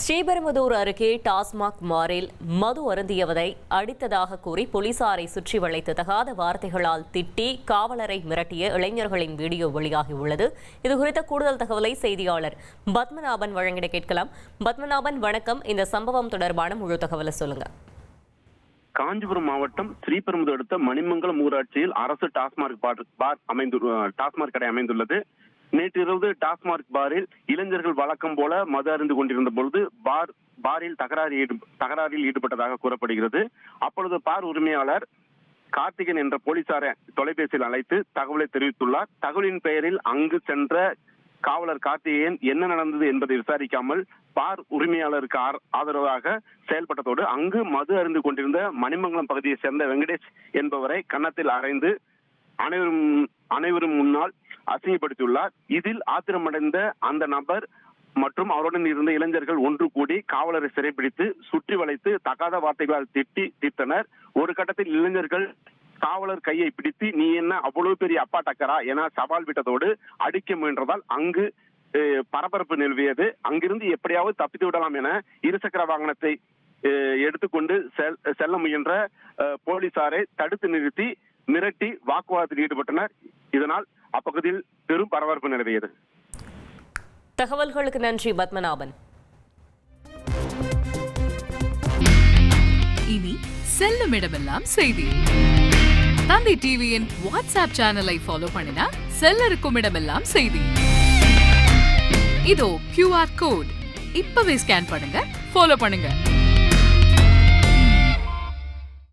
ஸ்ரீபெரும்புதூர் அருகே டாஸ்மாக் பாரில் மது அருந்தியவதை அடித்ததாக கூறி போலீசாரை சுற்றி வளைத்து தகாத வார்த்தைகளால் திட்டி காவலரை மிரட்டிய இளைஞர்களின் வீடியோ வெளியாகியுள்ளது. இதுகுறித்த கூடுதல் தகவலை செய்தியாளர் பத்மநாபன் வழங்கிட கேட்கலாம். பத்மநாபன், வணக்கம். இந்த சம்பவம் தொடர்பான முழு தகவலை சொல்லுங்க. காஞ்சிபுரம் மாவட்டம் ஸ்ரீபெரும்புதூர் அடுத்த மணிமங்கலம் ஊராட்சியில் அரசு டாஸ்மாக் கடை அமைந்துள்ளது. நேற்றிரவு டாஸ்மாக் பாரில் இளைஞர்கள் வழக்கம் போல மது அருந்து கொண்டிருந்த பொழுது பாரில் தகராறில் ஈடுபட்டதாக கூறப்படுகிறது. அப்பொழுது பார் உரிமையாளர் கார்த்திகன் என்ற போலீசாரை தொலைபேசியில் அழைத்து தகவலை தெரிவித்துள்ளார். தகவலின் பெயரில் அங்கு சென்ற காவலர் கார்த்திகேயன் என்ன நடந்தது என்பதை விசாரிக்காமல் பார் உரிமையாளருக்கு ஆதரவாக செயல்பட்டதோடு அங்கு மது அருந்து கொண்டிருந்த மணிமங்கலம் பகுதியை சேர்ந்த வெங்கடேஷ் என்பவரை கன்னத்தில் அறைந்து அனைவரும் முன்னால் அசிங்கப்படுத்தியுள்ளார். இதில் ஆத்திரமடைந்த அந்த நபர் மற்றும் அவருடன் இருந்த இளைஞர்கள் ஒன்று கூடி காவலரை சிறைப்பிடித்து சுற்றி வளைத்து தகாத வார்த்தைகளால் தீர்த்தனர். ஒரு கட்டத்தில் இளைஞர்கள் காவலர் கையை பிடித்து நீ என்ன அவ்வளவு பெரிய அப்பா டக்கரா என சவால் விட்டதோடு அடிக்க முயன்றதால் அங்கு பரபரப்பு நிலவியது. அங்கிருந்து எப்படியாவது தப்பித்து விடலாம் என இருசக்கர வாகனத்தை எடுத்துக்கொண்டு செல்ல முயன்ற போலீசாரை தடுத்து நிறுத்தி மிரட்டி வாக்குவாதத்தில் ஈடுபட்டனர். இதனால் அப்பகுதியில் பெரும் பரபரப்பு நிலவியது. தகவல்களுக்கு நன்றி பத்மநாபன். இனி செல்லும் இடமெல்லாம் செய்தி. தந்தி டிவியின் வாட்ஸ்அப் சேனலை ஃபாலோ பண்ணினா செல்லருக்கும் இடமெல்லாம் செய்தி. இதோ QR கோட் இப்பவே ஸ்கேன் பண்ணுங்க, ஃபாலோ பண்ணுங்க.